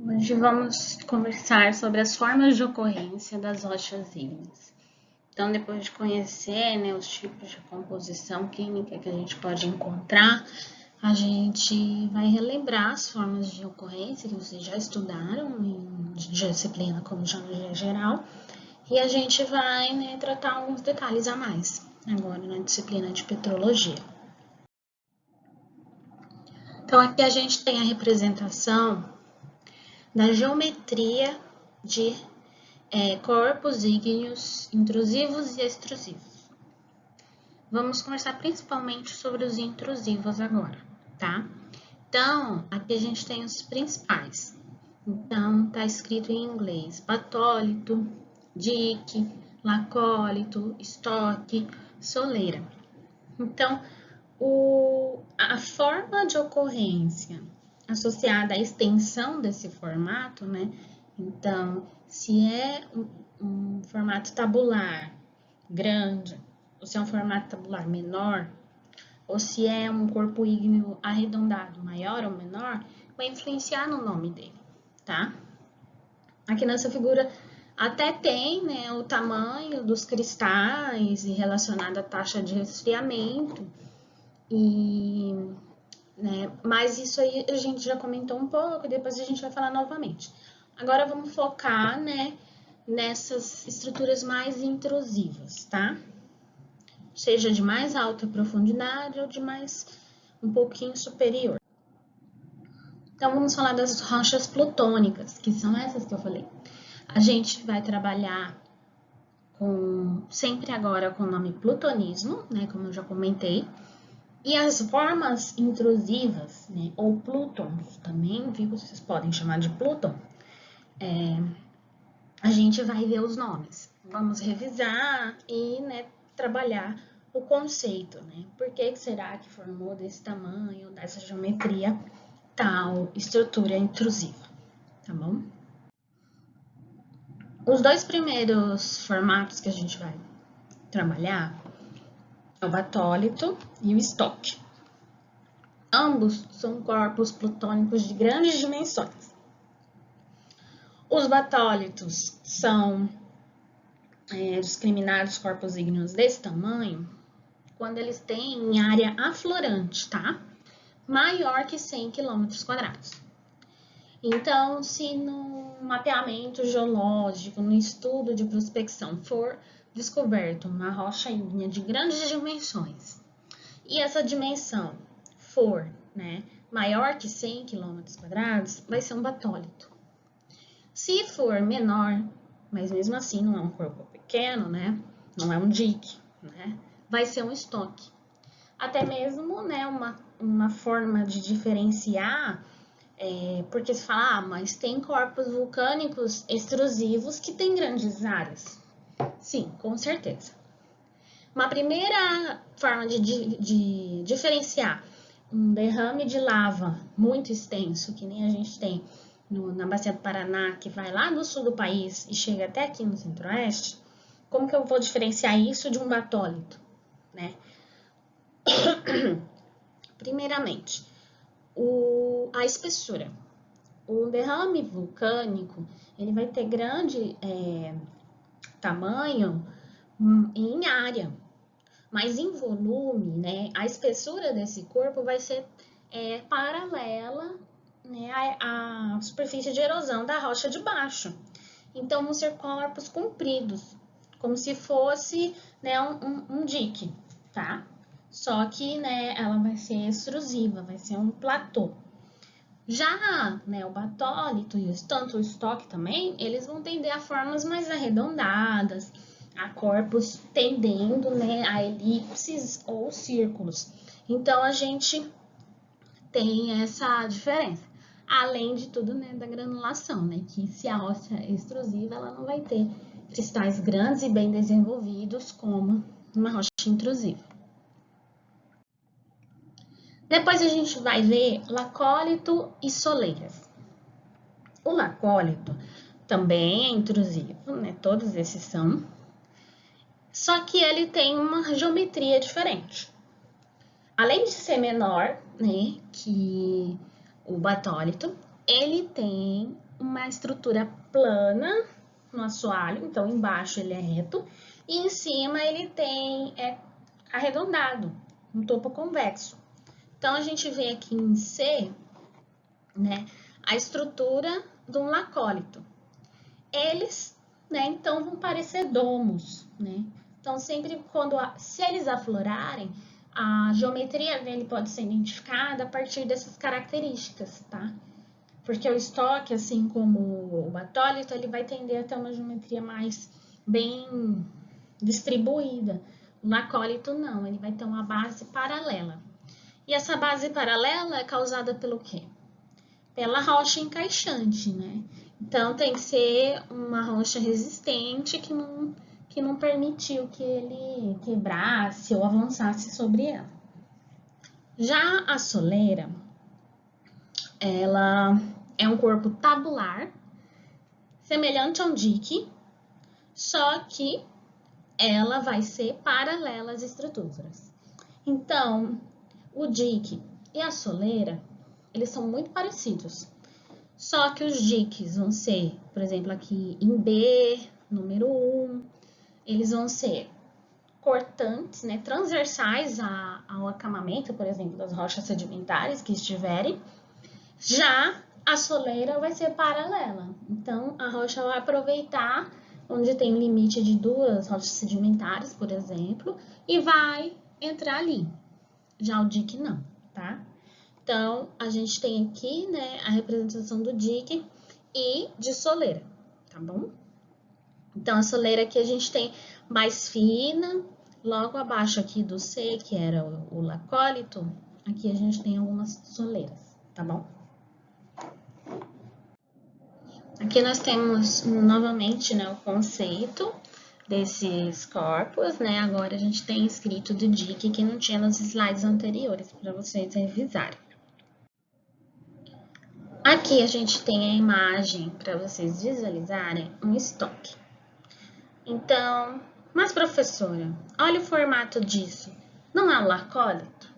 Hoje vamos conversar sobre as formas de ocorrência das rochas ígneas. Então, depois de conhecer, né, os tipos de composição química que a gente pode encontrar, a gente vai relembrar as formas de ocorrência que vocês já estudaram em disciplina como Geologia Geral, e a gente vai, né, tratar alguns detalhes a mais agora na disciplina de Petrologia. Então, aqui a gente tem a representação da geometria de corpos ígneos intrusivos e extrusivos. Vamos conversar principalmente sobre os intrusivos agora, tá? Então, aqui a gente tem os principais. Então, tá escrito em inglês: batólito, dique, lacólito, estoque, soleira. Então, a forma de ocorrência associada à extensão desse formato, né? Então, se é um formato tabular grande, ou se é um formato tabular menor, ou se é um corpo ígneo arredondado maior ou menor, vai influenciar no nome dele, tá? Aqui nessa figura até tem, né, o tamanho dos cristais e relacionado à taxa de resfriamento, mas isso aí a gente já comentou um pouco e depois a gente vai falar novamente. Agora vamos focar, né, nessas estruturas mais intrusivas, tá? Seja de mais alta profundidade ou de mais um pouquinho superior. Então vamos falar das rochas plutônicas, que são essas que eu falei. A gente vai trabalhar sempre agora com o nome plutonismo, né, como eu já comentei. E as formas intrusivas, né, ou plútons também, viu? Vocês podem chamar de plúton. A gente vai ver os nomes. Vamos revisar e, né, trabalhar o conceito, né? Por que será que formou desse tamanho, dessa geometria, tal estrutura intrusiva, tá bom? Os dois primeiros formatos que a gente vai trabalhar é o batólito e o estoque. Ambos são corpos plutônicos de grandes dimensões. Os batólitos são discriminados corpos ígneos desse tamanho quando eles têm área aflorante, tá? Maior que 100 km². Então, se no mapeamento geológico, no estudo de prospecção, for descoberto uma rocha ígnea de grandes dimensões e essa dimensão for, né, maior que 100 km², vai ser um batólito. Se for menor, mas mesmo assim não é um corpo pequeno, né, não é um dique, né, vai ser um estoque. Até mesmo, né, uma forma de diferenciar, porque se fala, mas tem corpos vulcânicos extrusivos que têm grandes áreas. Sim, com certeza. Uma primeira forma de diferenciar um derrame de lava muito extenso, que nem a gente tem na Bacia do Paraná, que vai lá no sul do país e chega até aqui no centro-oeste, como que eu vou diferenciar isso de um batólito, né? Primeiramente, a espessura. O derrame vulcânico, ele vai ter grande tamanho em área, mas em volume, né, a espessura desse corpo vai ser paralela, né, à superfície de erosão da rocha de baixo. Então, vão ser corpos compridos, como se fosse, né, um dique, tá? Só que, né, ela vai ser extrusiva, vai ser um platô. Já, né, o batólito e tanto o estoque também, eles vão tender a formas mais arredondadas, a corpos tendendo, né, a elipses ou círculos. Então, a gente tem essa diferença. Além de tudo, né, da granulação, né, que se a rocha é extrusiva, ela não vai ter cristais grandes e bem desenvolvidos como uma rocha intrusiva. Depois a gente vai ver lacólito e soleiras. O lacólito também é intrusivo, né, todos esses são, só que ele tem uma geometria diferente. Além de ser menor, né, que o batólito, ele tem uma estrutura plana no assoalho, então embaixo ele é reto, e em cima ele é arredondado, um topo convexo. Então, a gente vê aqui em C, né, a estrutura de um lacólito. Eles, né, então, vão parecer domos, né? Então, sempre se eles aflorarem, a geometria dele pode ser identificada a partir dessas características, tá? Porque o estoque, assim como o batólito, ele vai tender a ter uma geometria mais bem distribuída. O lacólito não, ele vai ter uma base paralela. E essa base paralela é causada pelo quê? Pela rocha encaixante, né? Então, tem que ser uma rocha resistente que não permitiu que ele quebrasse ou avançasse sobre ela. Já a soleira, ela é um corpo tabular, semelhante a um dique, só que ela vai ser paralela às estruturas. Então, o dique e a soleira, eles são muito parecidos. Só que os diques vão ser, por exemplo, aqui em B, número 1, eles vão ser cortantes, né, transversais ao acamamento, por exemplo, das rochas sedimentares que estiverem. Já a soleira vai ser paralela. Então, a rocha vai aproveitar onde tem um limite de duas rochas sedimentares, por exemplo, e vai entrar ali. Já o dique não, tá? Então, a gente tem aqui, né, a representação do dique e de soleira, tá bom? Então, a soleira aqui a gente tem mais fina, logo abaixo aqui do C, que era o lacólito, aqui a gente tem algumas soleiras, tá bom? Aqui nós temos novamente, né, o conceito desses corpos, né? Agora a gente tem escrito do dique que não tinha nos slides anteriores para vocês revisarem. Aqui a gente tem a imagem para vocês visualizarem um estoque. Então, mas professora, olha o formato disso. Não é um lacólito?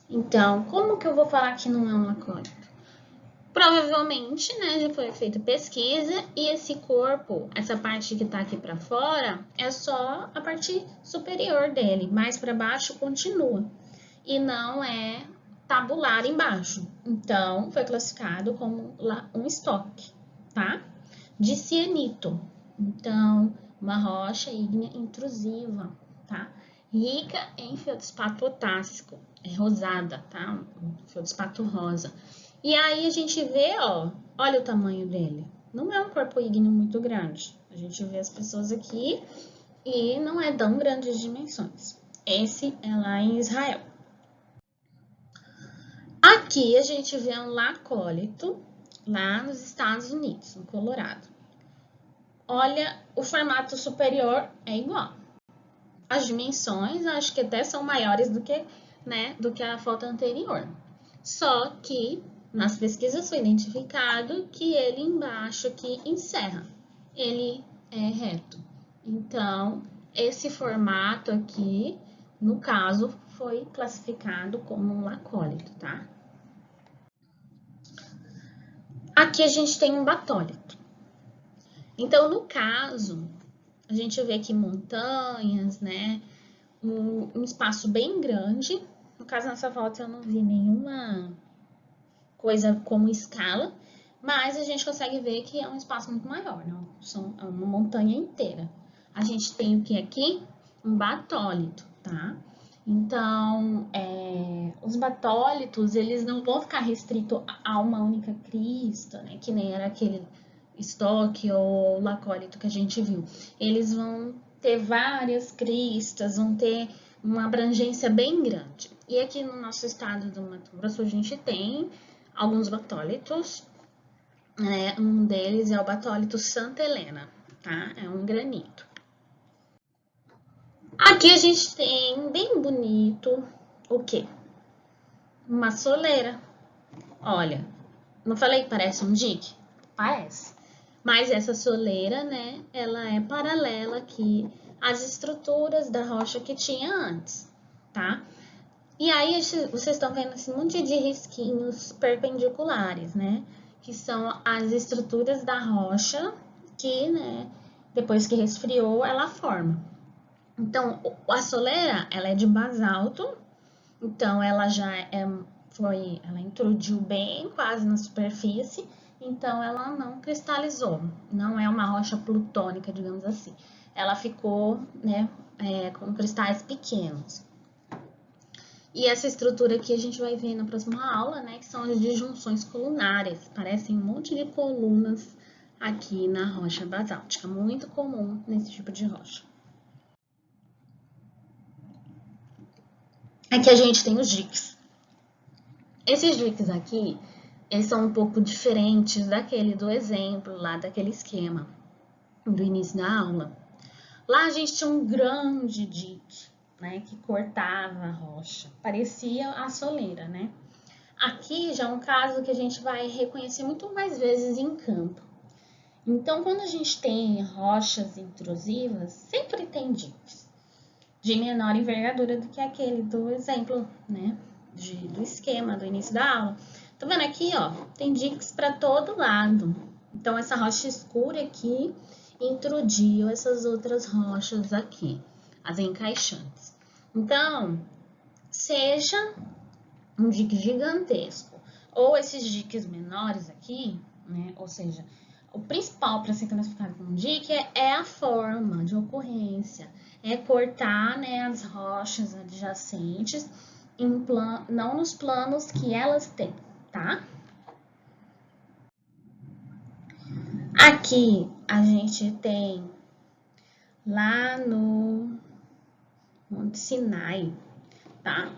Então, como que eu vou falar que não é um lacólito? Provavelmente, né, já foi feita pesquisa e esse corpo, essa parte que tá aqui para fora, é só a parte superior dele, mais para baixo continua. E não é tabular embaixo. Então, foi classificado como um estoque, tá? De cianito. Então, uma rocha ígnea intrusiva, tá? Rica em feldspato potássico, é rosada, tá? Um feldspato rosa. E aí a gente vê, ó, olha o tamanho dele. Não é um corpo ígneo muito grande. A gente vê as pessoas aqui e não é tão grandes dimensões. Esse é lá em Israel. Aqui a gente vê um lacólito lá nos Estados Unidos, no Colorado. Olha, o formato superior é igual. As dimensões, acho que até são maiores do que, né, do que a foto anterior. Só que nas pesquisas foi identificado que ele embaixo aqui encerra. Ele é reto. Então, esse formato aqui, no caso, foi classificado como um lacólito, tá? Aqui a gente tem um batólito. Então, no caso, a gente vê aqui montanhas, né? Um espaço bem grande. No caso, nessa foto eu não vi nenhuma coisa como escala, mas a gente consegue ver que é um espaço muito maior, né? É uma montanha inteira. A gente tem o que aqui? Um batólito, tá? Então, os batólitos, eles não vão ficar restritos a uma única crista, né? Que nem era aquele estoque ou lacólito que a gente viu. Eles vão ter várias cristas, vão ter uma abrangência bem grande. E aqui no nosso estado do Mato Grosso, a gente tem alguns batólitos, né? Um deles é o batólito Santa Helena, tá? É um granito. Aqui a gente tem, bem bonito, o quê? Uma soleira. Olha, não falei que parece um dique? Parece. Mas essa soleira, né, ela é paralela aqui às estruturas da rocha que tinha antes, tá? E aí, vocês estão vendo esse monte de risquinhos perpendiculares, né? que são as estruturas da rocha que, né, depois que resfriou, ela forma. Então, a soleira, ela é de basalto, então ela já ela intrudiu bem quase na superfície, então ela não cristalizou, não é uma rocha plutônica, digamos assim. Ela ficou, né, com cristais pequenos. E essa estrutura aqui a gente vai ver na próxima aula, né, que são as disjunções colunares. Parecem um monte de colunas aqui na rocha basáltica, muito comum nesse tipo de rocha. Aqui a gente tem os diques. Esses diques aqui, eles são um pouco diferentes daquele do exemplo, lá daquele esquema do início da aula. Lá a gente tinha um grande dique, né, que cortava a rocha, parecia a soleira, né? Aqui já é um caso que a gente vai reconhecer muito mais vezes em campo. Então, quando a gente tem rochas intrusivas, sempre tem diques de menor envergadura do que aquele do exemplo, né, do esquema do início da aula. Tá vendo aqui, ó, tem diques para todo lado. Então, essa rocha escura aqui intrudiu essas outras rochas aqui, as encaixantes. Então, seja um dique gigantesco ou esses diques menores aqui, né, ou seja, o principal para ser classificado como dique é a forma de ocorrência, é cortar, né, as rochas adjacentes não nos planos que elas têm, tá? Aqui a gente tem lá no Monte Sinai, tá?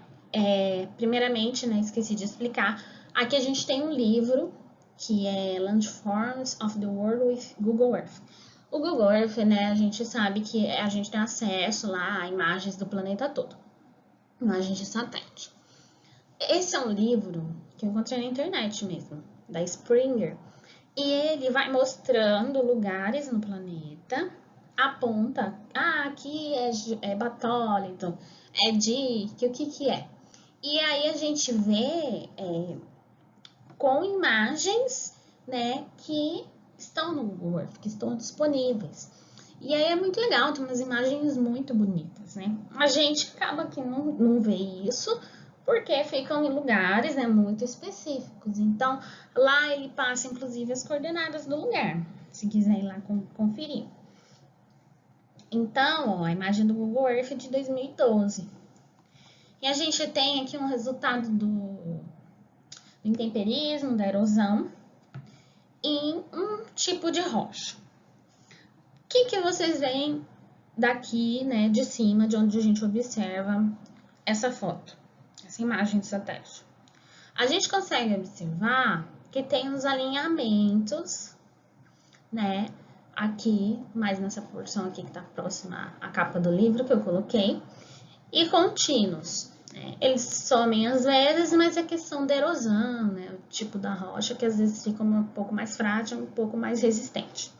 Primeiramente, né, esqueci de explicar, aqui a gente tem um livro que é Landforms of the World with Google Earth. O Google Earth, né, a gente sabe que a gente tem acesso lá a imagens do planeta todo, imagens de satélite. Esse é um livro que eu encontrei na internet mesmo, da Springer, e ele vai mostrando lugares no planeta, aponta, aqui é batólito, é dique, o que é. E aí a gente vê com imagens, né, que estão no Google Earth, que estão disponíveis. E aí é muito legal, tem umas imagens muito bonitas, né? A gente acaba que não vê isso, porque ficam em lugares, né, muito específicos. Então, lá ele passa, inclusive, as coordenadas do lugar, se quiser ir lá conferir. Então, ó, a imagem do Google Earth de 2012. E a gente tem aqui um resultado do intemperismo, da erosão, em um tipo de rocha. O que vocês veem daqui, né, de cima, de onde a gente observa essa foto, essa imagem de satélite? A gente consegue observar que tem uns alinhamentos, né, aqui, mais nessa porção aqui que está próxima à capa do livro que eu coloquei, e contínuos. Eles somem às vezes, mas é questão da erosão, né, o tipo da rocha que às vezes fica um pouco mais frágil, um pouco mais resistente.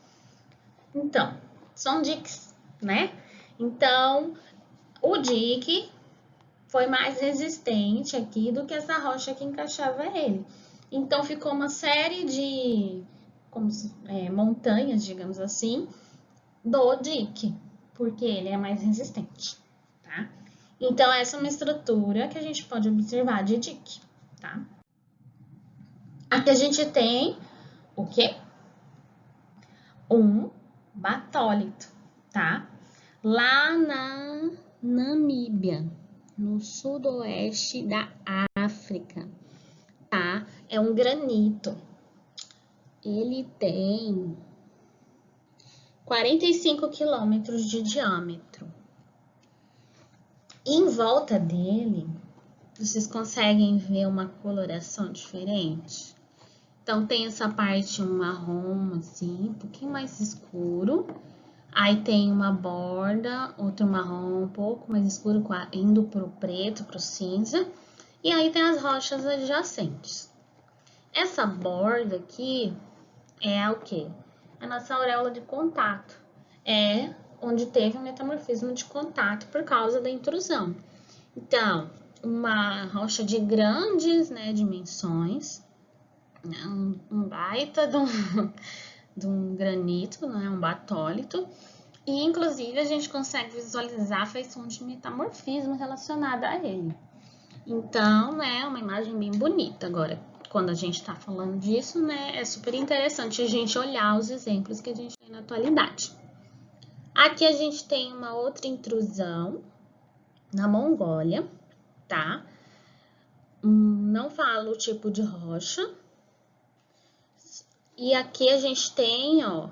Então, são diques, né? Então, o dique foi mais resistente aqui do que essa rocha que encaixava ele. Então, ficou uma série de montanhas, digamos assim, do dique, porque ele é mais resistente, tá? Então, essa é uma estrutura que a gente pode observar de dique, tá? Aqui a gente tem o quê? Um batólito, tá? Lá na Namíbia, no sudoeste da África, tá? É um granito. Ele tem 45 quilômetros de diâmetro. Em volta dele, vocês conseguem ver uma coloração diferente? Então, tem essa parte marrom, assim, um pouquinho mais escuro. Aí tem uma borda, outro marrom um pouco mais escuro, indo pro preto, pro cinza. E aí tem as rochas adjacentes. Essa borda aqui é o quê? A nossa auréola de contato. É onde teve um metamorfismo de contato por causa da intrusão. Então, uma rocha de grandes, né, dimensões, um baita de um granito, né? Um batólito. E, inclusive, a gente consegue visualizar a feição de metamorfismo relacionada a ele. Então, né, uma imagem bem bonita. Agora, quando a gente está falando disso, né, é super interessante a gente olhar os exemplos que a gente tem na atualidade. Aqui a gente tem uma outra intrusão na Mongólia, tá? Não falo o tipo de rocha. E aqui a gente tem, ó,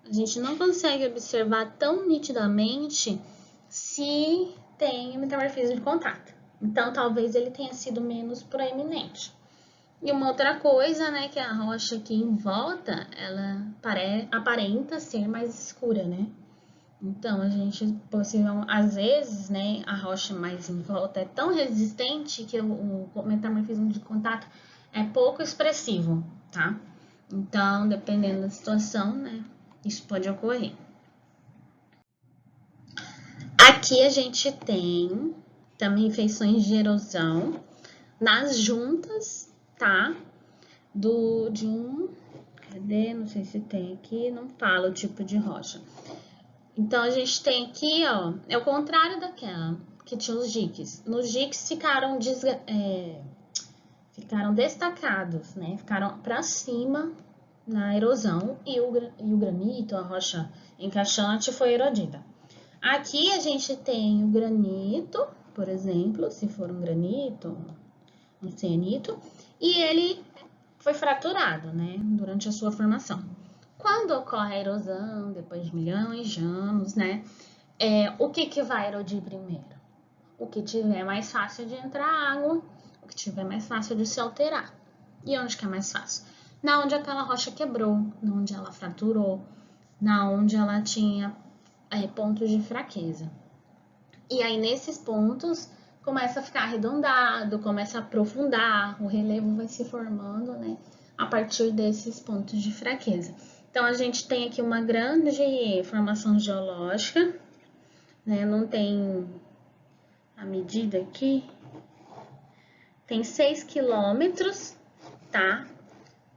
a gente não consegue observar tão nitidamente se tem metamorfismo de contato. Então, talvez ele tenha sido menos proeminente. E uma outra coisa, né, que a rocha aqui em volta, ela aparenta ser mais escura, né? Então, a gente, às vezes, né, a rocha mais em volta é tão resistente que o metamorfismo de contato é pouco expressivo, tá? Então, dependendo da situação, né, isso pode ocorrer. Aqui a gente tem também feições de erosão nas juntas, tá? Cadê? Não sei se tem aqui, não fala o tipo de rocha. Então, a gente tem aqui, ó, é o contrário daquela que tinha os diques. Nos diques ficaram destacados, né? Ficaram para cima na erosão e o granito, a rocha encaixante, foi erodida. Aqui a gente tem o granito, por exemplo, se for um granito, um cianito, e ele foi fraturado, né, durante a sua formação. Quando ocorre a erosão, depois de milhões de anos, né, o que vai erodir primeiro? O que tiver mais fácil de entrar água, o que tiver mais fácil de se alterar. E onde que é mais fácil? Na onde aquela rocha quebrou, na onde ela fraturou, na onde ela tinha pontos de fraqueza. E aí, nesses pontos, começa a ficar arredondado, começa a aprofundar, o relevo vai se formando, né, a partir desses pontos de fraqueza. Então, a gente tem aqui uma grande formação geológica, né, não tem a medida aqui, tem 6 quilômetros, tá,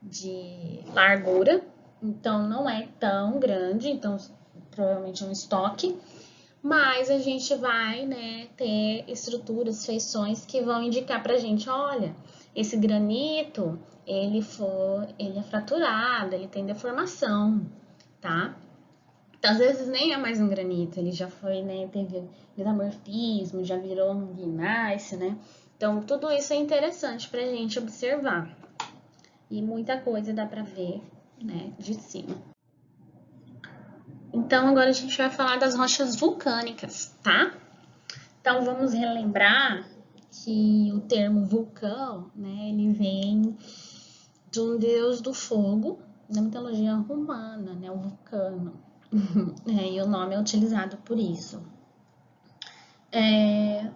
de largura, então não é tão grande, então provavelmente é um estoque, mas a gente vai, né, ter estruturas, feições que vão indicar pra gente, olha, esse granito, ele é fraturado, ele tem deformação, tá? Então, às vezes nem é mais um granito, ele já foi, né, teve metamorfismo, já virou um gneiss, né? Então, tudo isso é interessante pra gente observar. E muita coisa dá pra ver, né, de cima. Então, agora a gente vai falar das rochas vulcânicas, tá? Então, vamos relembrar que o termo vulcão, né, ele vem de um deus do fogo, na mitologia romana, né, o Vulcano. E o nome é utilizado por isso.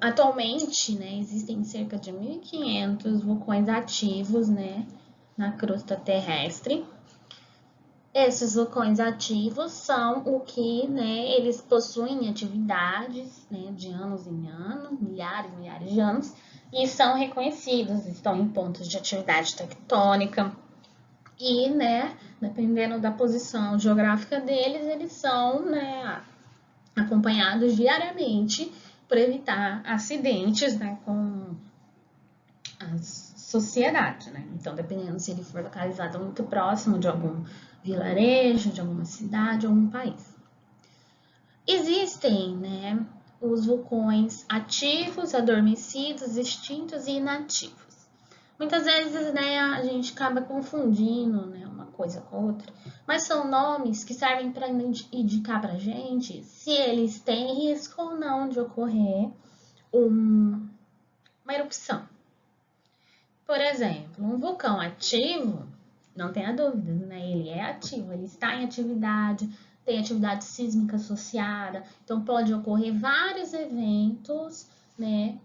Atualmente, né, existem cerca de 1.500 vulcões ativos, né, na crosta terrestre. Esses vulcões ativos são o que, né, eles possuem atividades, né, de anos em anos, milhares e milhares de anos, e são reconhecidos, estão em pontos de atividade tectônica, e, né, dependendo da posição geográfica deles, eles são, né, acompanhados diariamente para evitar acidentes, né, com as sociedades, né? Então, dependendo se ele for localizado muito próximo de algum vilarejo, de alguma cidade, algum país. Existem, né, os vulcões ativos, adormecidos, extintos e inativos. Muitas vezes, né, a gente acaba confundindo, né, uma coisa com a outra, mas são nomes que servem para indicar para a gente se eles têm risco ou não de ocorrer uma erupção. Por exemplo, um vulcão ativo, não tenha dúvida, né, ele é ativo, ele está em atividade, tem atividade sísmica associada, então pode ocorrer vários eventos, né,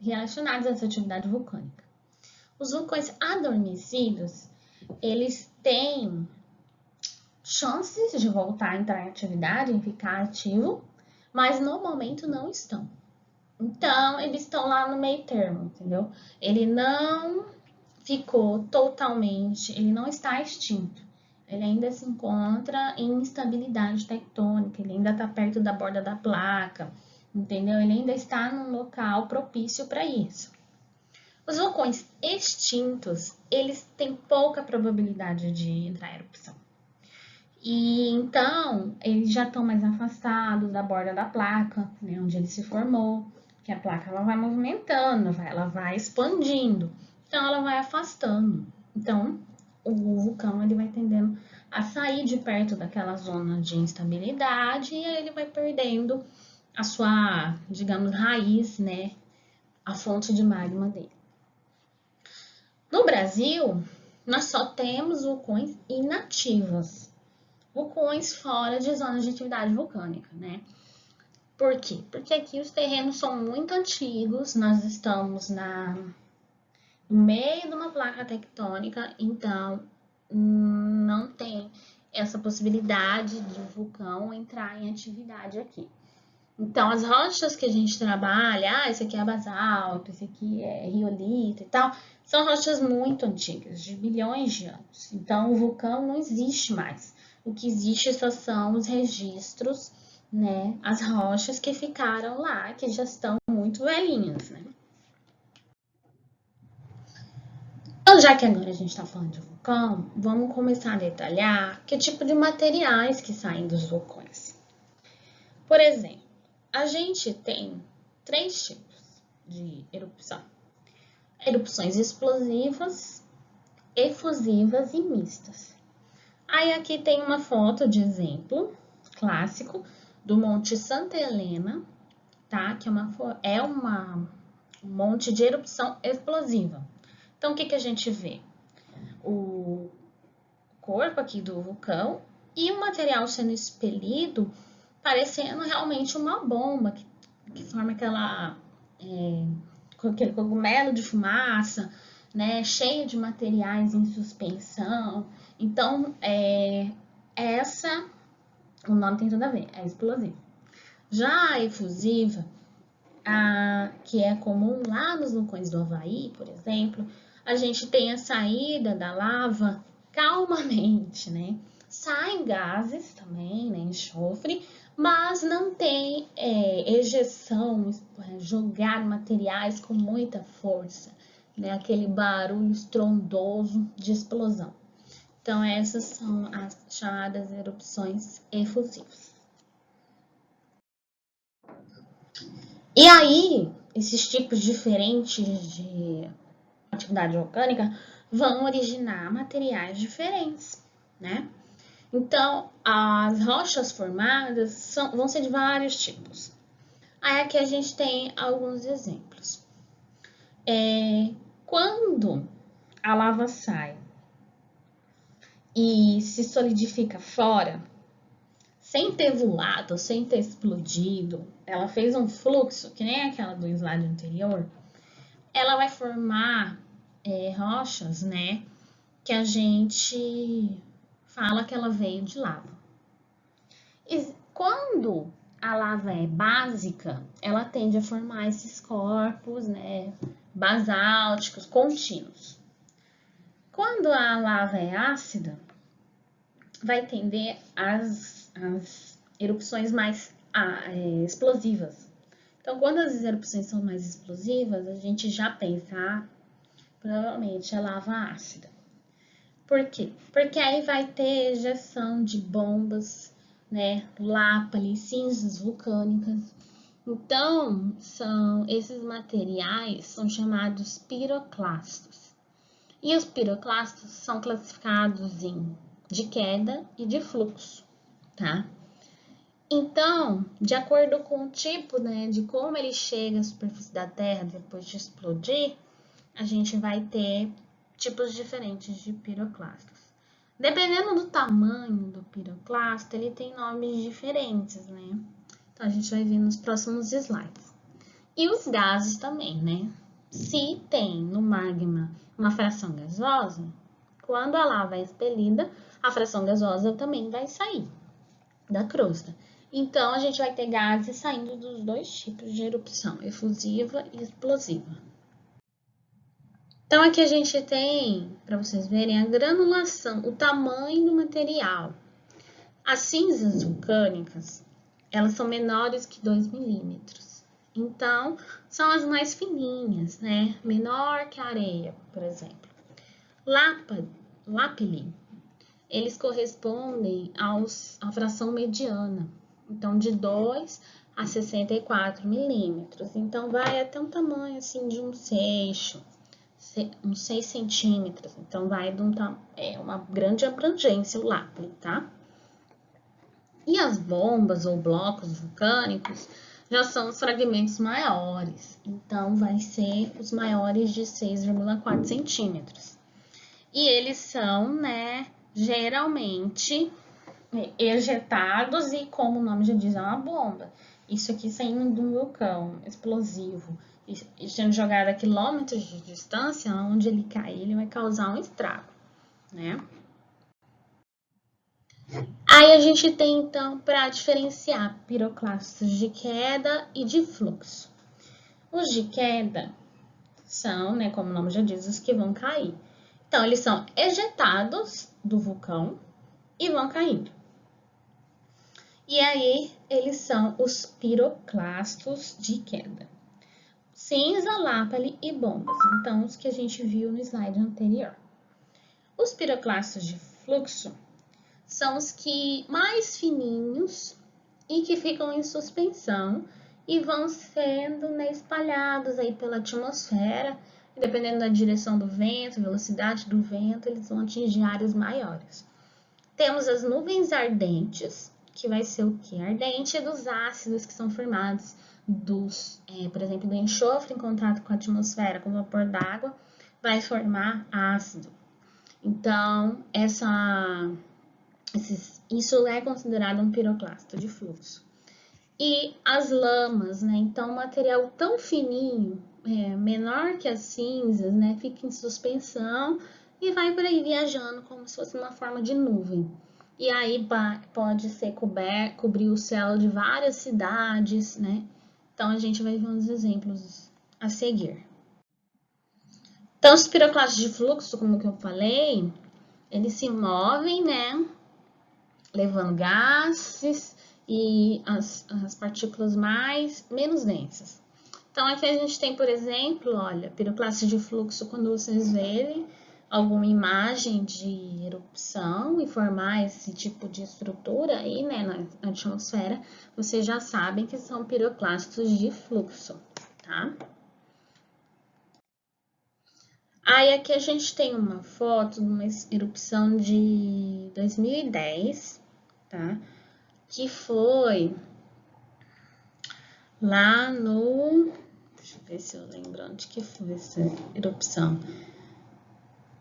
relacionados a essa atividade vulcânica. Os vulcões adormecidos, eles têm chances de voltar a entrar em atividade, em ficar ativo, mas no momento não estão. Então, eles estão lá no meio termo, entendeu? Ele não ficou totalmente, ele não está extinto. Ele ainda se encontra em instabilidade tectônica, ele ainda está perto da borda da placa, entendeu? Ele ainda está num local propício para isso. Os vulcões extintos, eles têm pouca probabilidade de entrar em erupção. E então, eles já estão mais afastados da borda da placa, né, onde ele se formou, que a placa ela vai movimentando, ela vai expandindo, então ela vai afastando. Então, o vulcão ele vai tendendo a sair de perto daquela zona de instabilidade e aí ele vai perdendo a sua, digamos, raiz, né, a fonte de magma dele. No Brasil, nós só temos vulcões inativos, vulcões fora de zonas de atividade vulcânica, né? Por quê? Porque aqui os terrenos são muito antigos, nós estamos no meio de uma placa tectônica, então não tem essa possibilidade de vulcão entrar em atividade aqui. Então, as rochas que a gente trabalha, esse aqui é basalto, esse aqui é riolito e tal, são rochas muito antigas, de bilhões de anos. Então, o vulcão não existe mais. O que existe só são os registros, né, as rochas que ficaram lá, que já estão muito velhinhas, né? Então, já que agora a gente está falando de vulcão, vamos começar a detalhar que tipo de materiais que saem dos vulcões. Por exemplo, a gente tem 3 tipos de erupção: erupções explosivas, efusivas e mistas. Aí aqui tem uma foto de exemplo clássico do Monte Santa Helena, tá? Que é um monte de erupção explosiva. Então, o que a gente vê? O corpo aqui do vulcão e o material sendo expelido, parecendo realmente uma bomba, que forma aquele cogumelo de fumaça, né, cheio de materiais em suspensão. Então, o nome tem tudo a ver, é explosiva. Já a efusiva, que é comum lá nos vulcões do Havaí, por exemplo, a gente tem a saída da lava calmamente, né? Saem gases também, né, enxofre, mas não tem ejeção, jogar materiais com muita força, né? Aquele barulho estrondoso de explosão. Então, essas são as chamadas erupções efusivas. E aí, esses tipos diferentes de atividade volcânica vão originar materiais diferentes, né? Então, as rochas formadas vão ser de vários tipos. Aí aqui a gente tem alguns exemplos. Quando a lava sai e se solidifica fora, sem ter voado, sem ter explodido, ela fez um fluxo, que nem aquela do slide anterior, ela vai formar rochas, né, que a gente fala que ela veio de lava. E quando a lava é básica, ela tende a formar esses corpos, né, basálticos, contínuos. Quando a lava é ácida, vai tender às erupções mais explosivas. Então, quando as erupções são mais explosivas, a gente já pensa, provavelmente é lava ácida. Por quê? Porque aí vai ter ejeção de bombas, né, lápale, cinzas vulcânicas. Então, esses materiais são chamados piroclastos. E os piroclastos são classificados de queda e de fluxo, tá? Então, de acordo com o tipo, né, de como ele chega à superfície da Terra depois de explodir, a gente vai ter tipos diferentes de piroclastos. Dependendo do tamanho do piroclasto, ele tem nomes diferentes, né? Então, a gente vai ver nos próximos slides. E os gases também, né? Se tem no magma uma fração gasosa, quando a lava é expelida, a fração gasosa também vai sair da crosta. Então, a gente vai ter gases saindo dos 2 tipos de erupção, efusiva e explosiva. Então, aqui a gente tem, para vocês verem, a granulação, o tamanho do material. As cinzas vulcânicas, elas são menores que 2 milímetros. Então, são as mais fininhas, né? Menor que a areia, por exemplo. Lapilli, eles correspondem à fração mediana. Então, de 2 a 64 milímetros. Então, vai até um tamanho, assim, de um seixo, uns 6 centímetros. Então, vai de uma grande abrangência o Lapilli, tá? E as bombas ou blocos vulcânicos já são os fragmentos maiores. Então, vai ser os maiores de 6,4 centímetros. E eles são, né, geralmente ejetados e, como o nome já diz, é uma bomba. Isso aqui saindo de um vulcão explosivo e sendo jogado a quilômetros de distância, onde ele cair, ele vai causar um estrago, né? Aí a gente tem, então, para diferenciar piroclastos de queda e de fluxo. Os de queda são, né, como o nome já diz, os que vão cair. Então, eles são ejetados do vulcão e vão caindo. E aí, eles são os piroclastos de queda. Cinza, Lapilli e bombas. Então, os que a gente viu no slide anterior. Os piroclastos de fluxo são os que mais fininhos e que ficam em suspensão e vão sendo, né, espalhados aí pela atmosfera. E dependendo da direção do vento, velocidade do vento, eles vão atingir áreas maiores. Temos as nuvens ardentes, que vai ser o que? Ardente dos ácidos que são formados por exemplo, do enxofre em contato com a atmosfera, com o vapor d'água, vai formar ácido. Então, isso é considerado um piroclasto de fluxo. E as lamas, né? Então, material tão fininho, menor que as cinzas, né? Fica em suspensão e vai por aí viajando como se fosse uma forma de nuvem. E aí pode ser cobrir o céu de várias cidades, né? Então, a gente vai ver uns exemplos a seguir. Então, os piroclastos de fluxo, como que eu falei, eles se movem, né? Levando gases e as partículas menos densas. Então, aqui a gente tem, por exemplo, olha, piroclasto de fluxo, quando vocês verem alguma imagem de erupção e formar esse tipo de estrutura aí, né, na atmosfera, vocês já sabem que são piroclastos de fluxo, tá? Aí aqui a gente tem uma foto de uma erupção de 2010, tá? Que foi lá no... Deixa eu ver se eu lembro onde que foi essa erupção.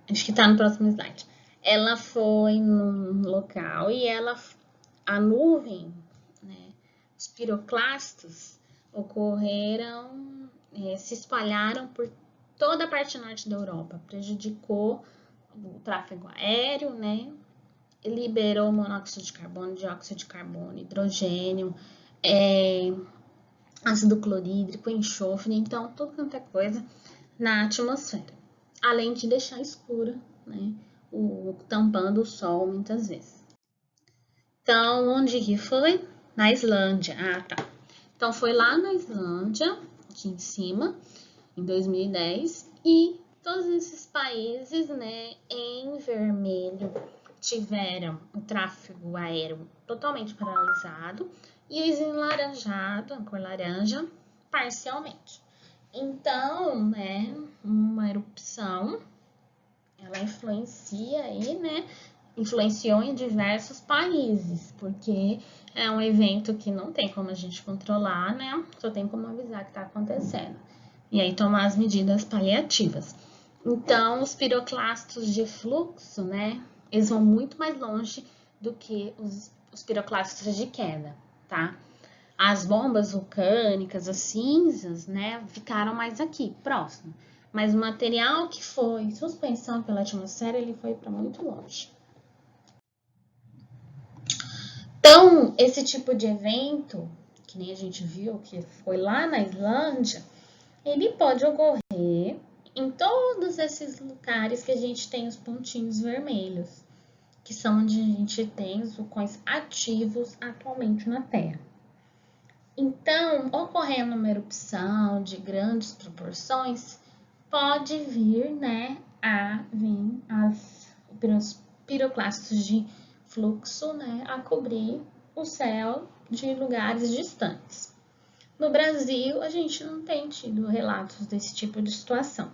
Acho que tá no próximo slide. Ela foi num local e a nuvem, né, os piroclastos ocorreram, se espalharam por toda a parte norte da Europa, prejudicou o tráfego aéreo, né, liberou monóxido de carbono, dióxido de carbono, hidrogênio, ácido clorídrico, enxofre, então tudo quanto é coisa na atmosfera. Além de deixar escura, né, tampando o sol muitas vezes. Então, onde que foi? Na Islândia. Ah, tá. Então, foi lá na Islândia, aqui em cima, em 2010, e todos esses países, né, em vermelho, tiveram o tráfego aéreo totalmente paralisado e os enlaranjados, a cor laranja, parcialmente. Então, né, uma erupção, ela influencia aí, né, influenciou em diversos países, porque é um evento que não tem como a gente controlar, né, só tem como avisar que está acontecendo. E aí tomar as medidas paliativas. Então, os piroclastos de fluxo, né, eles vão muito mais longe do que os piroclastos de queda, tá? As bombas vulcânicas, as cinzas, né, ficaram mais aqui, próximo. Mas o material que foi em suspensão pela atmosfera, ele foi para muito longe. Então, esse tipo de evento, que nem a gente viu, que foi lá na Islândia, ele pode ocorrer em todos esses lugares que a gente tem os pontinhos vermelhos, que são onde a gente tem os vulcões ativos atualmente na Terra. Então, ocorrendo uma erupção de grandes proporções, pode vir, né, a vir os piroclastos de fluxo, né, a cobrir o céu de lugares distantes. No Brasil, a gente não tem tido relatos desse tipo de situação,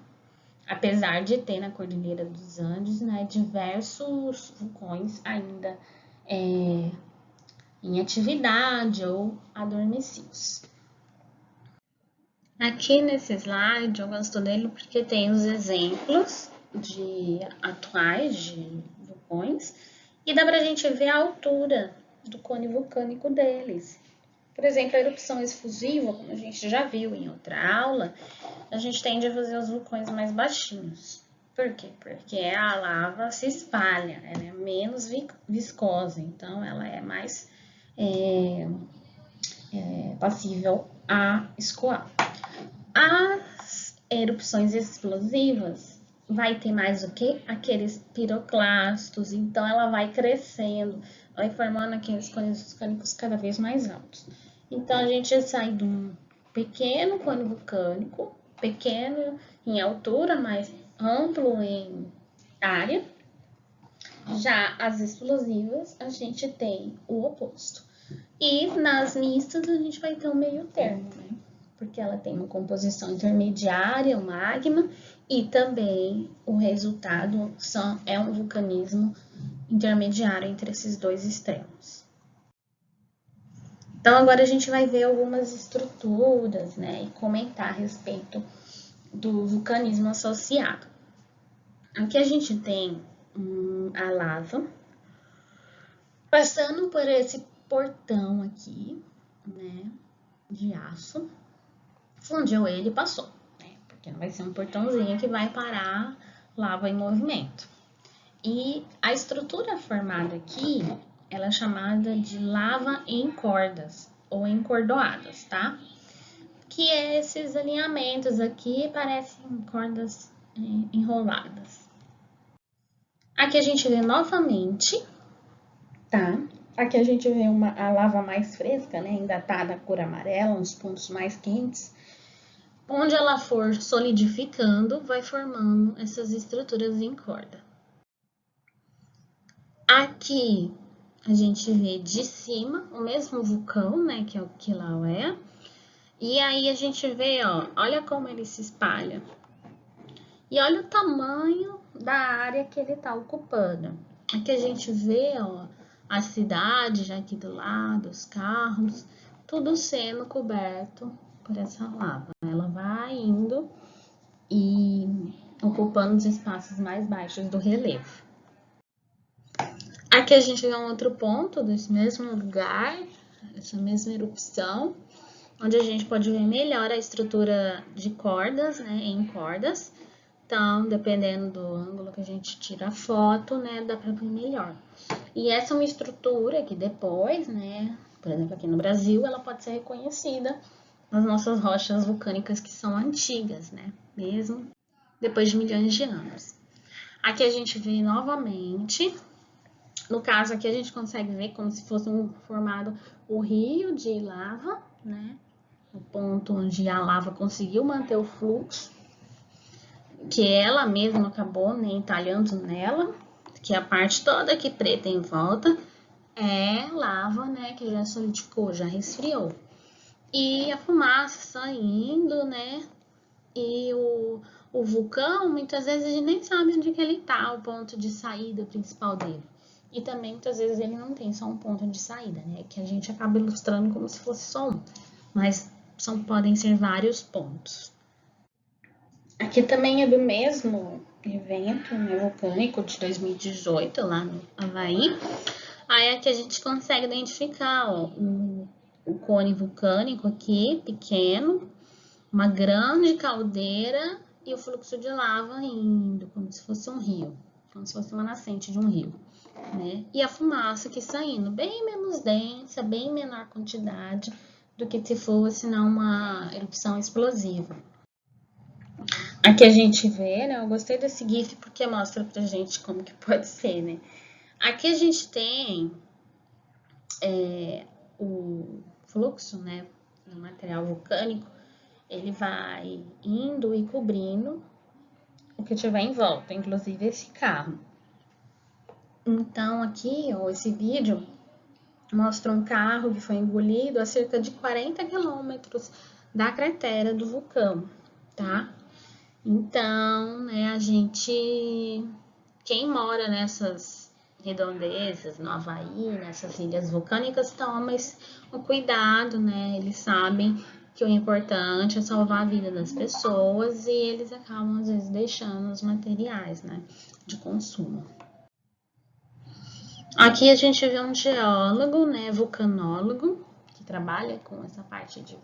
apesar de ter na Cordilheira dos Andes, né, diversos vulcões ainda em atividade ou adormecidos. Aqui nesse slide eu gosto dele porque tem os exemplos atuais de vulcões e dá pra gente ver a altura do cone vulcânico deles. Por exemplo, a erupção efusiva, como a gente já viu em outra aula, a gente tende a fazer os vulcões mais baixinhos. Por quê? Porque a lava se espalha, ela é menos viscosa, então ela é mais passível a escoar. As erupções explosivas vai ter mais o que? Aqueles piroclastos, então ela vai crescendo, vai formando aqueles cones vulcânicos cada vez mais altos. Então a gente sai de um pequeno cone vulcânico, pequeno em altura, mas amplo em área. Já as explosivas, a gente tem o oposto. E nas mistas, a gente vai ter um meio termo, né? Porque ela tem uma composição intermediária, o magma, e também o resultado é um vulcanismo intermediário entre esses dois extremos. Então, agora a gente vai ver algumas estruturas, né? E comentar a respeito do vulcanismo associado. Aqui a gente tem a lava passando por esse portão aqui, né, de aço, fundiu ele e passou, né, porque não vai ser um portãozinho que vai parar lava em movimento. E a estrutura formada aqui, ela é chamada de lava em cordas ou encordoadas, tá? Que é esses alinhamentos aqui parecem cordas enroladas. Aqui a gente vê novamente, tá? Aqui a gente vê a lava mais fresca, né? Ainda tá da cor amarela, uns pontos mais quentes. Onde ela for solidificando, vai formando essas estruturas em corda. Aqui a gente vê de cima o mesmo vulcão, né? Que é o Kilauea. E aí a gente vê, ó, olha como ele se espalha. E olha o tamanho da área que ele tá ocupando. Aqui a gente vê, ó, a cidade já aqui do lado, os carros, tudo sendo coberto por essa lava. Ela vai indo e ocupando os espaços mais baixos do relevo. Aqui a gente vê um outro ponto desse mesmo lugar, essa mesma erupção, onde a gente pode ver melhor a estrutura de cordas, né, em cordas. Então, dependendo do ângulo que a gente tira a foto, né, dá para ver melhor. E essa é uma estrutura que depois, né, por exemplo, aqui no Brasil, ela pode ser reconhecida nas nossas rochas vulcânicas que são antigas, né, mesmo depois de milhões de anos. Aqui a gente vê novamente, no caso aqui a gente consegue ver como se fosse formado o rio de lava, né, o ponto onde a lava conseguiu manter o fluxo, que ela mesma acabou, né, entalhando nela, que a parte toda aqui preta em volta é lava, né, que já solidificou, já resfriou. E a fumaça saindo, né, e o vulcão, muitas vezes a gente nem sabe onde que ele tá, o ponto de saída principal dele. E também, muitas vezes, ele não tem só um ponto de saída, né, que a gente acaba ilustrando como se fosse só um, mas podem ser vários pontos. Aqui também é do mesmo evento, né, vulcânico de 2018, lá no Havaí. Aí aqui a gente consegue identificar, ó, o cone vulcânico aqui, pequeno, uma grande caldeira e o fluxo de lava indo, como se fosse um rio, como se fosse uma nascente de um rio, né? E a fumaça aqui saindo, bem menos densa, bem menor quantidade do que se fosse uma erupção explosiva. Aqui a gente vê, né? Eu gostei desse GIF porque mostra pra gente como que pode ser, né? Aqui a gente tem o fluxo, né, do material vulcânico, ele vai indo e cobrindo o que tiver em volta, inclusive esse carro. Então, aqui, ó, esse vídeo mostra um carro que foi engolido a cerca de 40 quilômetros da cratera do vulcão, tá? Então, né, quem mora nessas redondezas, no Havaí, nessas ilhas vulcânicas, toma o cuidado, né? Eles sabem que o importante é salvar a vida das pessoas e eles acabam, às vezes, deixando os materiais, né, de consumo. Aqui a gente vê um geólogo, né, vulcanólogo, que trabalha com essa parte de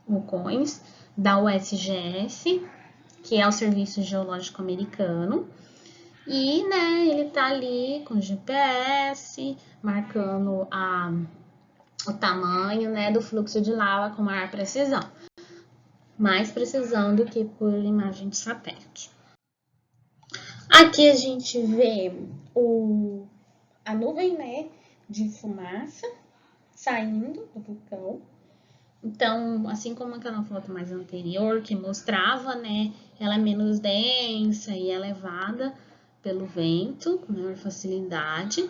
vulcões, da USGS, que é o Serviço Geológico Americano. E, né, ele tá ali com o GPS, marcando o tamanho, né, do fluxo de lava com maior precisão. Mais precisão do que por imagem de satélite. Aqui a gente vê a nuvem, né, de fumaça saindo do vulcão. Então, assim como aquela foto mais anterior que mostrava, né, ela é menos densa e é levada pelo vento com maior facilidade.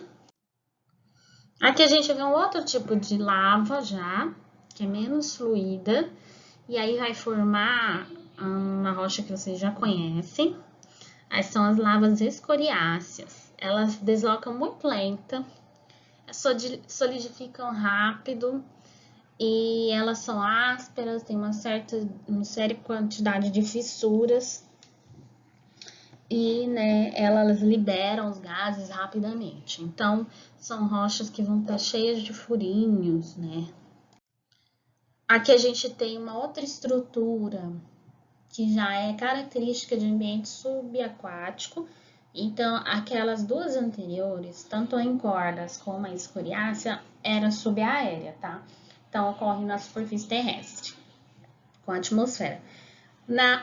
Aqui a gente vê um outro tipo de lava já, que é menos fluida, e aí vai formar uma rocha que vocês já conhecem. Aí são as lavas escoriáceas. Elas deslocam muito lenta, solidificam rápido e elas são ásperas, tem uma séria quantidade de fissuras e, né, elas liberam os gases rapidamente. Então, são rochas que vão estar cheias de furinhos, né? Aqui a gente tem uma outra estrutura que já é característica de ambiente subaquático. Então, aquelas duas anteriores, tanto a encordas como a escoriácea, era subaérea, tá? Então, ocorre na superfície terrestre, com a atmosfera.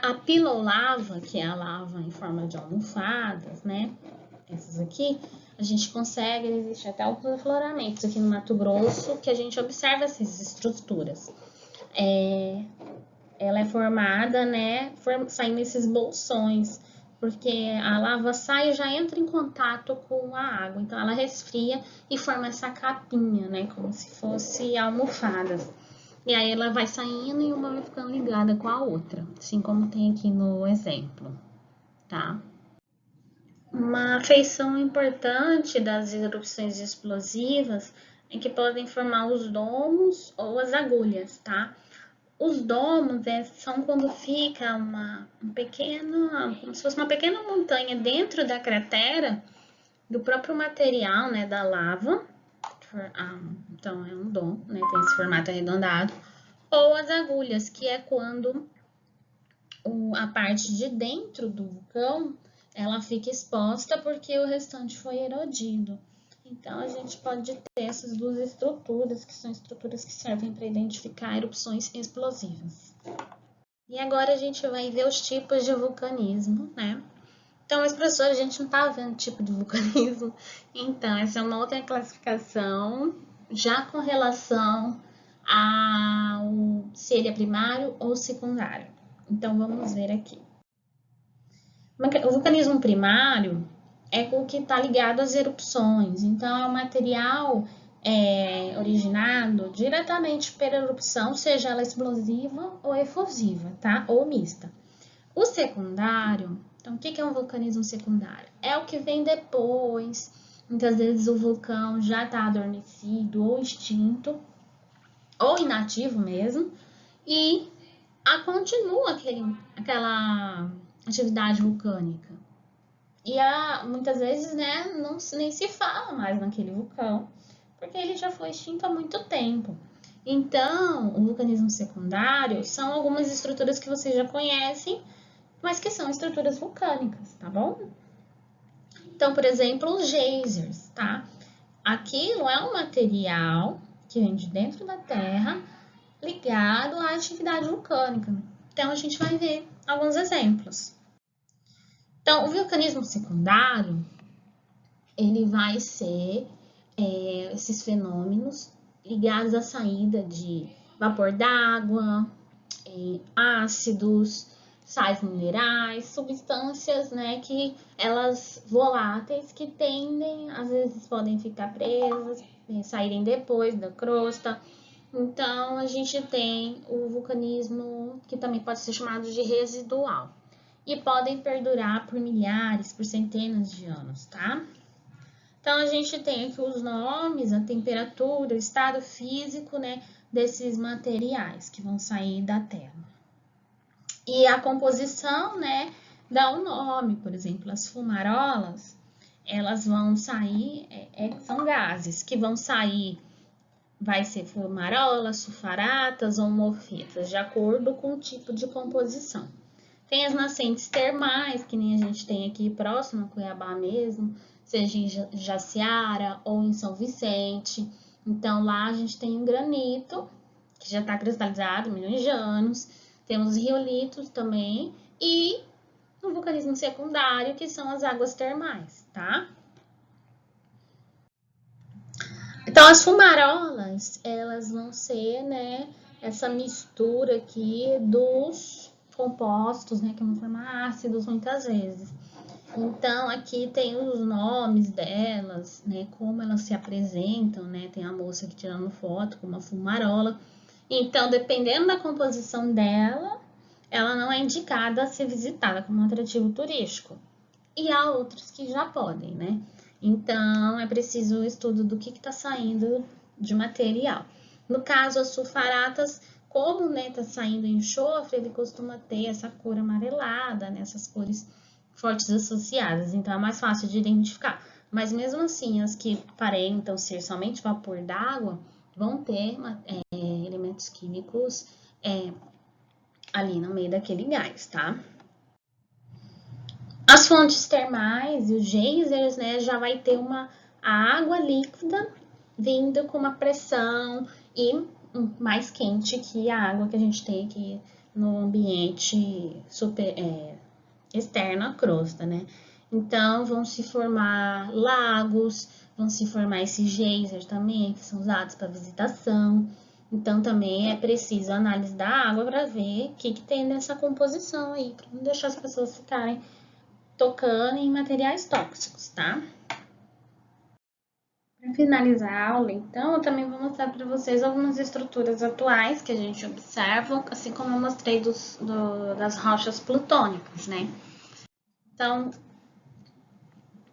A pilolava, que é a lava em forma de almofadas, né? Essas aqui, a gente consegue, existe até alguns afloramentos aqui no Mato Grosso, que a gente observa essas estruturas. Ela é formada, né, saindo esses bolsões, porque a lava sai e já entra em contato com a água, então ela resfria e forma essa capinha, né, como se fosse almofadas. E aí ela vai saindo e uma vai ficando ligada com a outra, assim como tem aqui no exemplo, tá? Uma feição importante das erupções explosivas é que podem formar os domos ou as agulhas, tá? Os domos são quando fica como se fosse uma pequena montanha dentro da cratera do próprio material, né, da lava. Então é um dom, né, tem esse formato arredondado. Ou as agulhas, que é quando a parte de dentro do vulcão ela fica exposta porque o restante foi erodido. Então, a gente pode ter essas duas estruturas, que são estruturas que servem para identificar erupções explosivas. E agora a gente vai ver os tipos de vulcanismo, né? Então, mas professor, a gente não está vendo tipo de vulcanismo. Então, essa é uma outra classificação, já com relação ao se ele é primário ou secundário. Então, vamos ver aqui. O vulcanismo primário é o que está ligado às erupções. Então, é o material originado diretamente pela erupção, seja ela explosiva ou efusiva, tá? Ou mista. O secundário, então, o que é um vulcanismo secundário? É o que vem depois. Muitas vezes o vulcão já está adormecido ou extinto, ou inativo mesmo, e continua aquela atividade vulcânica. E muitas vezes, né, nem se fala mais naquele vulcão, porque ele já foi extinto há muito tempo. Então, o vulcanismo secundário são algumas estruturas que vocês já conhecem, mas que são estruturas vulcânicas, tá bom? Então, por exemplo, os geysers, tá? Aquilo é um material que vem de dentro da Terra ligado à atividade vulcânica. Então, a gente vai ver alguns exemplos. Então, o vulcanismo secundário, ele vai ser esses fenômenos ligados à saída de vapor d'água, ácidos, sais minerais, substâncias, né, que elas voláteis que tendem, às vezes podem ficar presas, saírem depois da crosta. Então, a gente tem o vulcanismo que também pode ser chamado de residual e podem perdurar por milhares, por centenas de anos, tá? Então, a gente tem aqui os nomes, a temperatura, o estado físico, né, desses materiais que vão sair da Terra. E a composição, né, dá o nome, por exemplo, as fumarolas, elas vão sair, são gases que vão sair, vai ser fumarolas, sulfaratas ou morfetas, de acordo com o tipo de composição. Tem as nascentes termais, que nem a gente tem aqui próximo a Cuiabá mesmo, seja em Jaciara ou em São Vicente. Então, lá a gente tem um granito, que já está cristalizado há milhões de anos. Temos riolitos também e o vulcanismo secundário, que são as águas termais, tá? Então, as fumarolas, elas vão ser, né, essa mistura aqui dos compostos, né, que vão formar ácidos muitas vezes. Então, aqui tem os nomes delas, né, como elas se apresentam, né, tem a moça aqui tirando foto com uma fumarola. Então, dependendo da composição dela, ela não é indicada a ser visitada como um atrativo turístico. E há outros que já podem, né? Então, é preciso o estudo do que está saindo de material. No caso, as sulfaratas, como né, tá saindo enxofre, ele costuma ter essa cor amarelada, né, essas cores fortes associadas, então é mais fácil de identificar. Mas mesmo assim, as que aparentam ser somente vapor d'água, vão ter elementos químicos ali no meio daquele gás, tá? As fontes termais e os geysers, né, já vai ter a água líquida vindo com uma pressão e mais quente que a água que a gente tem aqui no ambiente externo à crosta, né? Então, vão se formar lagos, vão se formar esses geysers também, que são usados para visitação. Então, também é preciso análise da água para ver o que tem nessa composição aí, para não deixar as pessoas ficarem tocando em materiais tóxicos, tá? Para finalizar a aula, então, eu também vou mostrar para vocês algumas estruturas atuais que a gente observa, assim como eu mostrei das rochas plutônicas, né? Então,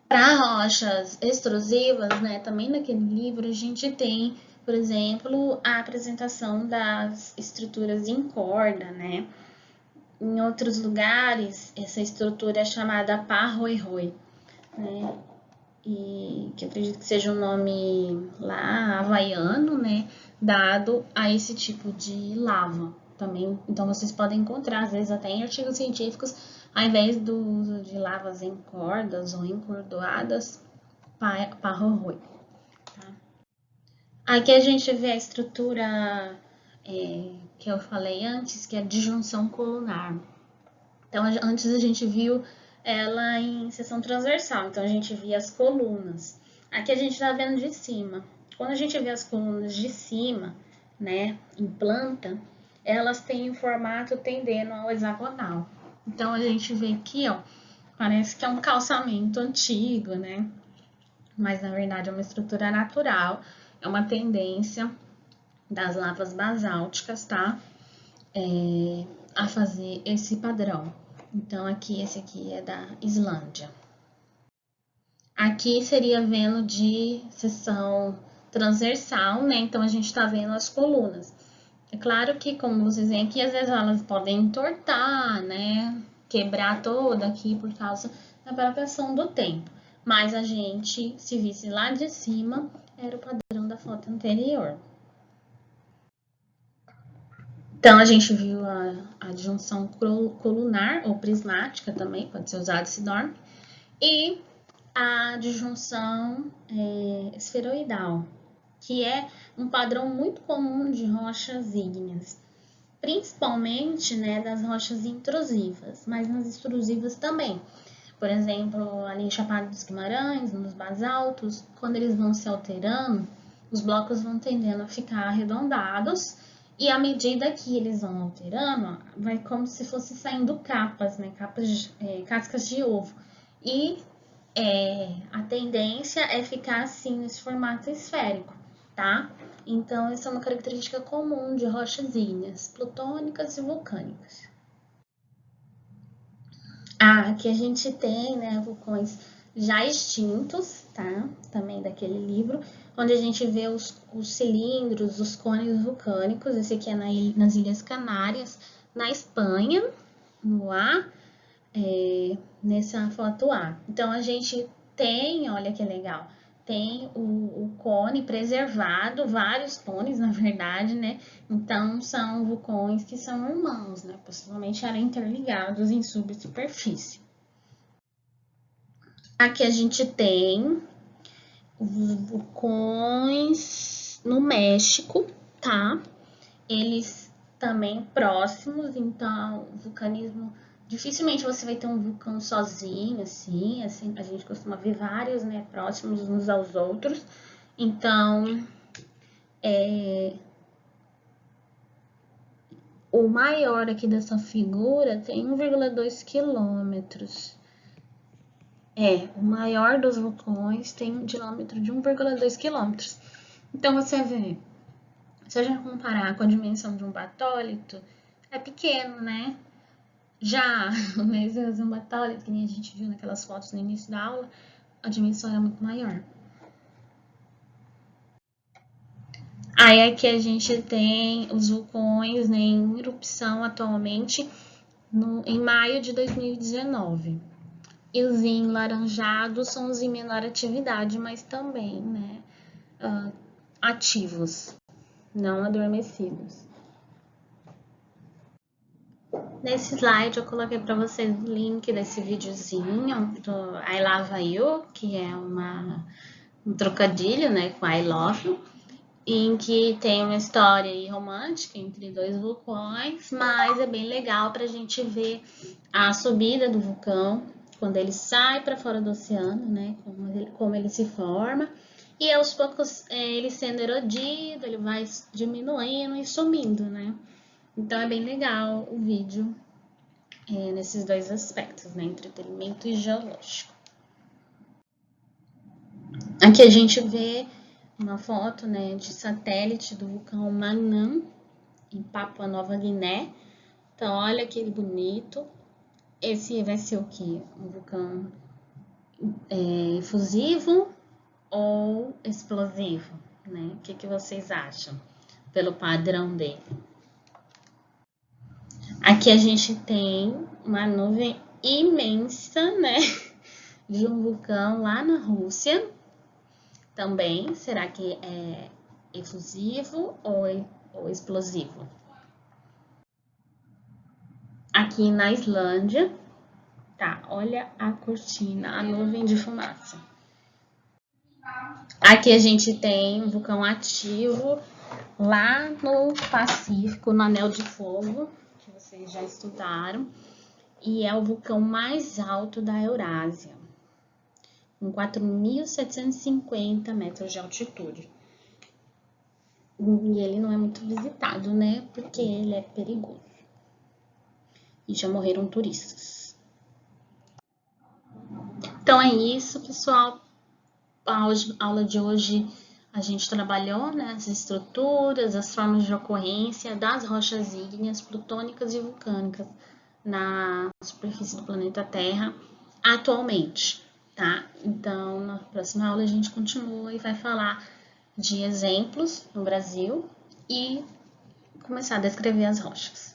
para rochas extrusivas, né, também naquele livro a gente tem, por exemplo, a apresentação das estruturas em corda, né? Em outros lugares, essa estrutura é chamada pá-roi-roi, né? E que eu acredito que seja um nome lá havaiano, né? Dado a esse tipo de lava também. Então, vocês podem encontrar, às vezes, até em artigos científicos, ao invés do uso de lavas em cordas ou encordoadas, pá-roi-roi. Tá? Aqui a gente vê a estrutura que eu falei antes, que é a disjunção colunar. Então, antes a gente viu ela em seção transversal, então a gente via as colunas. Aqui a gente está vendo de cima. Quando a gente vê as colunas de cima, né, em planta, elas têm o formato tendendo ao hexagonal. Então, a gente vê aqui, ó, parece que é um calçamento antigo, né? Mas, na verdade, é uma estrutura natural, é uma tendência das lavas basálticas, tá? A fazer esse padrão. Então, esse aqui é da Islândia. Aqui seria vendo de seção transversal, né? Então, a gente tá vendo as colunas. É claro que, como vocês veem aqui, às vezes elas podem entortar, né? Quebrar toda aqui por causa da própria ação do tempo. Mas a gente, se visse lá de cima, era o padrão da foto anterior. Então, a gente viu a adjunção colunar ou prismática também, pode ser usado esse nome, e a adjunção esferoidal, que é um padrão muito comum de rochas ígneas, principalmente, né, das rochas intrusivas, mas nas extrusivas também. Por exemplo, ali em Chapada dos Guimarães, nos basaltos, quando eles vão se alterando, os blocos vão tendendo a ficar arredondados e à medida que eles vão alterando, vai como se fosse saindo capas, né? Cascas de ovo. E a tendência é ficar assim nesse formato esférico, tá? Então, essa é uma característica comum de rochas ígneas, plutônicas e vulcânicas. Aqui a gente tem, né, vulcões já extintos, tá? Também daquele livro, onde a gente vê os cilindros, os cones vulcânicos. Esse aqui é nas Ilhas Canárias, na Espanha, no A, nessa foto A. Então, a gente tem, olha que legal, tem o cone preservado, vários cones, na verdade, né? Então, são vulcões que são irmãos, né? Possivelmente eram interligados em subsuperfície. Aqui a gente tem os vulcões no México, tá? Eles também próximos, então o vulcanismo, dificilmente você vai ter um vulcão sozinho, assim a gente costuma ver vários, né, próximos uns aos outros. Então, o maior aqui dessa figura tem 1,2 quilômetros. O maior dos vulcões tem um diâmetro de 1,2 quilômetros. Então, você vê, se a gente comparar com a dimensão de um batólito, é pequeno, né? Já o mesmo batólito, que nem a gente viu naquelas fotos no início da aula, a dimensão era muito maior. Aí aqui a gente tem os vulcões, né, em erupção atualmente em maio de 2019. E os enlaranjados são os em menor atividade, mas também, né, ativos, não adormecidos. Nesse slide eu coloquei para vocês o link desse videozinho do I Love You, que é um trocadilho, né, com I Love You, em que tem uma história aí romântica entre dois vulcões, mas é bem legal para a gente ver a subida do vulcão, quando ele sai para fora do oceano, né, como ele se forma, e aos poucos ele sendo erodido, ele vai diminuindo e sumindo, né. Então é bem legal o vídeo nesses dois aspectos, né, entretenimento e geológico. Aqui a gente vê uma foto, né, de satélite do vulcão Manam, em Papua Nova Guiné. Então, olha que bonito. Esse vai ser o quê? Um vulcão efusivo ou explosivo, né? O que vocês acham? Pelo padrão dele. Aqui a gente tem uma nuvem imensa, né? De um vulcão lá na Rússia. Também, será que é efusivo ou explosivo? Aqui na Islândia, tá? Olha a cortina, a nuvem de fumaça. Aqui a gente tem um vulcão ativo lá no Pacífico, no Anel de Fogo, que vocês já estudaram, e é o vulcão mais alto da Eurásia, com 4.750 metros de altitude. E ele não é muito visitado, né? Porque ele é perigoso. E já morreram turistas. Então é isso, pessoal. A aula de hoje a gente trabalhou, né, as estruturas, as formas de ocorrência das rochas ígneas, plutônicas e vulcânicas na superfície do planeta Terra atualmente, tá? Então, na próxima aula a gente continua e vai falar de exemplos no Brasil e começar a descrever as rochas.